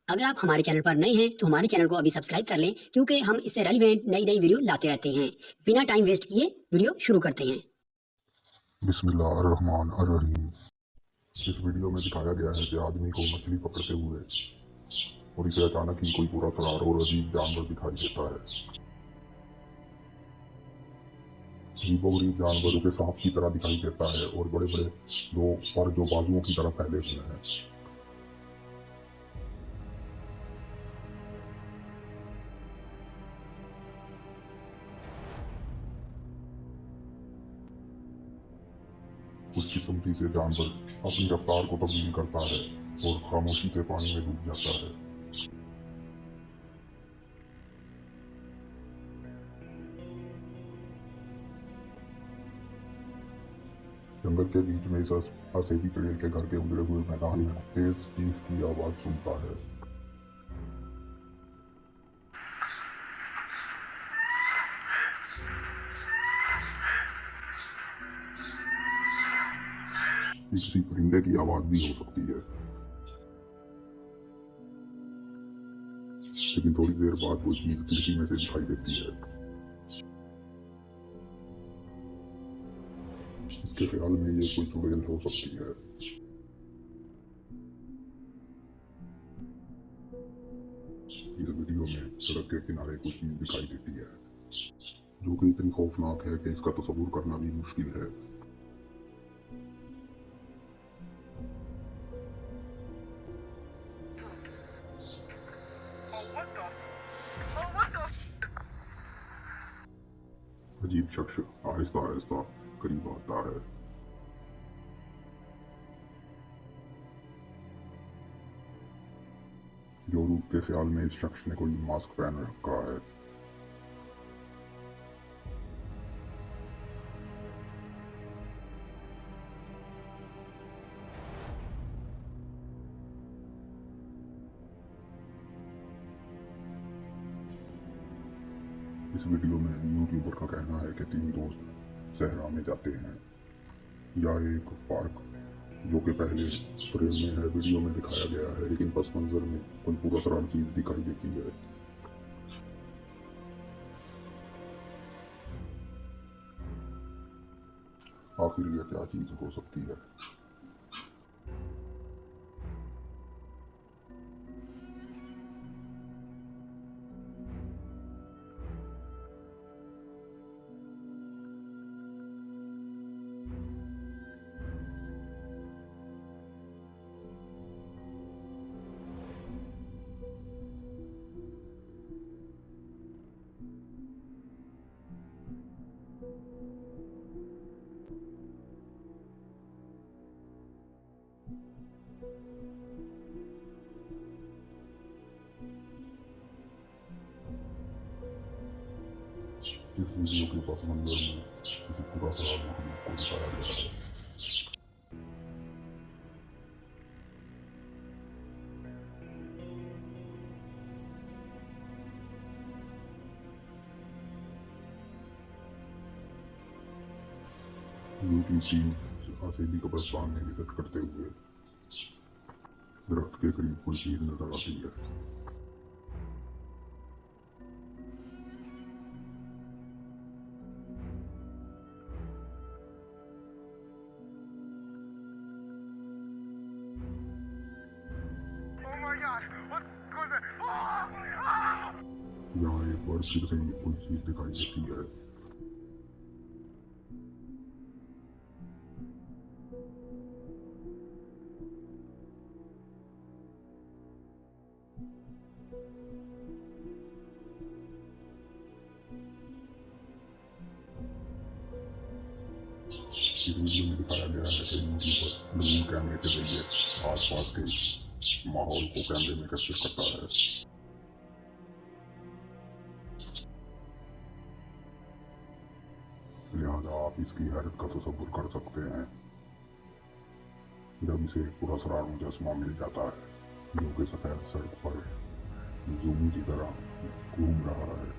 अगर आप हमारे चैनल पर नए हैं तो हमारे चैनल को अभी सब्सक्राइब कर लें, क्योंकि हम इससे रेलिवेंट नई नई वीडियो लाते रहते हैं। बिना टाइम वेस्ट किए वीडियो शुरू करते हैं। बिस्मिल्लाहिर्रहमानिर्रहीम। इस वीडियो में दिखाया गया है कि आदमी को मछली पकड़ते हुए और इसे अचानक ही कोई पूरा फरार और अजीब जानवर दिखाई देता है। अजीबोगरीब जानवर उसे सांप की तरह दिखाई देता है और बड़े बड़े दो पर जो बाजुओं की तरह फैले हुए हैं। खुशकिस्मती से जानवर अपनी रफ्तार को तब्दील करता है और खामोशी से पानी में डूब जाता है। जंगल के बीच में इस असेबी चड़ेल के घर के उजड़े हुए मैदान में तेज चीख की आवाज सुनता है। ये किसी परिंदे की आवाज भी हो सकती है, लेकिन थोड़ी देर बाद वो चीज खिड़की में से दिखाई देती है। इसके ख्याल में ये कोई चुड़ैल हो सकती है। इस वीडियो में सड़क के किनारे कोई चीज दिखाई देती है जो कि इतनी खौफनाक है कि इसका तस्वुर करना भी मुश्किल है। अजीब शख्स आहिस्ता आहिस्ता करीब आता है। जोरू के ख्याल में इस शख्स ने कोई मास्क पहन रखा है। इस वीडियो में यूट्यूबर का कहना है कि 3 दोस्त सहरा में जाते हैं या एक पार्क, जो कि पहले फ्रेम में है, वीडियो में दिखाया गया है, लेकिन पस मंजर में कोई पूरा सरार चीज दिखाई देती है। आखिर यह क्या चीज हो सकती है? इस वीडियो के पस मंजर में किसी पूरा सरार मखलूक को दिखाया गया है। यूट्यूब टीम असेबी कब्रिस्तान में विजिट करते हुए दरख्त के करीब कोई चीज नजर आती है। यहाँ एक बार फिर से कोई चीज दिखाई देती है। इस वीडियो में दिखाया गया है कि यूट्यूबर ड्रोन कैमरे के जरिए आसपास के माहौल को कैमरे में कैप्चर करता है। लिहाजा आप इसकी हैरत का तस्वुर कर सकते हैं जब इसे पूरा सरार मुजस्मा मिल जाता है जो कि सफेद सड़क पर जूम की तरह घूम रहा है।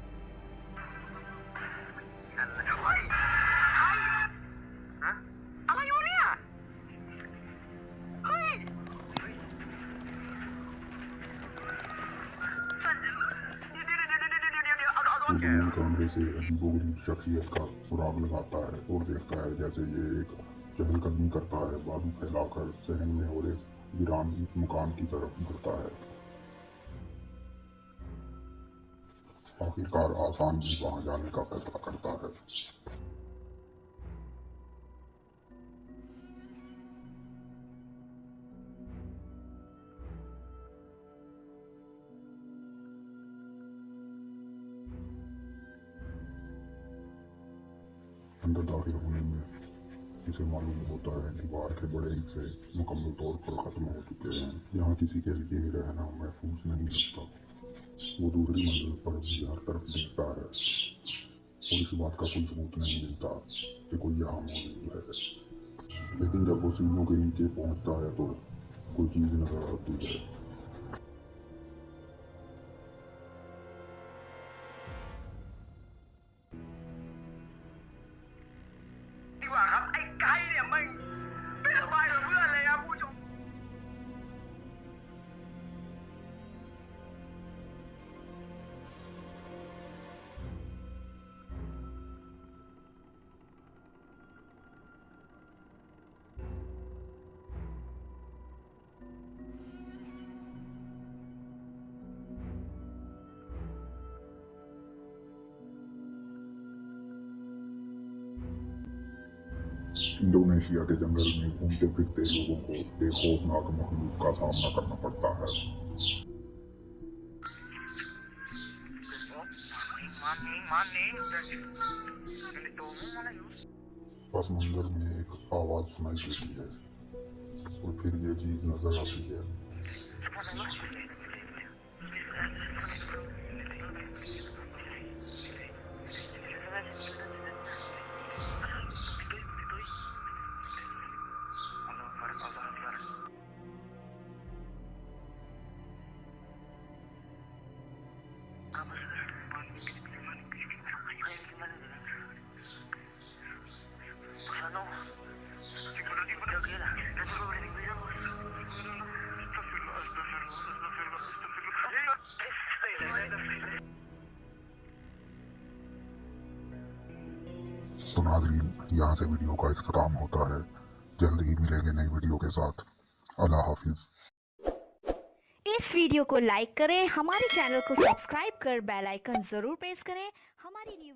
जमीन कैमरे से अजीबोगरीब शख्सियत का सुराग लगाता है और देखता है जैसे ये एक चहलकदमी करता है, बाजू फैलाकर सहन में और एक वीरान मकान की तरफ बढ़ता है। आखिरकार आसान भी वहां जाने का फैसला करता है। अंदर दाखिल होने में इसे मालूम होता है दीवार के बड़े हिस्से मुकम्मल तौर पर खत्म हो चुके हैं। यहाँ किसी के लिए रहना महफूज नहीं लगता। वो दूसरी मंजिल पर भी हर तरफ देखता है और इस बात का कोई सबूत नहीं मिलता कि कोई यहाँ मौजूद है। लेकिन जब वो सीढ़ियों के नीचे पहुँचता है तो कोई चीज़ नजर आती है। इंडोनेशिया के जंगल में घूमते फिरते लोगों को एक खौफनाक मखलूक का सामना करना पड़ता है। पस मंजर में एक आवाज सुनाई देती है और फिर ये चीज नजर आती है। तो नाज़रीन, यहाँ से वीडियो का इख्तिताम होता है। जल्द ही मिलेंगे नई वीडियो के साथ। अल्लाह हाफिज। इस वीडियो को लाइक करें, हमारे चैनल को सब्सक्राइब कर बेल आइकन जरूर प्रेस करें। हमारी न्यू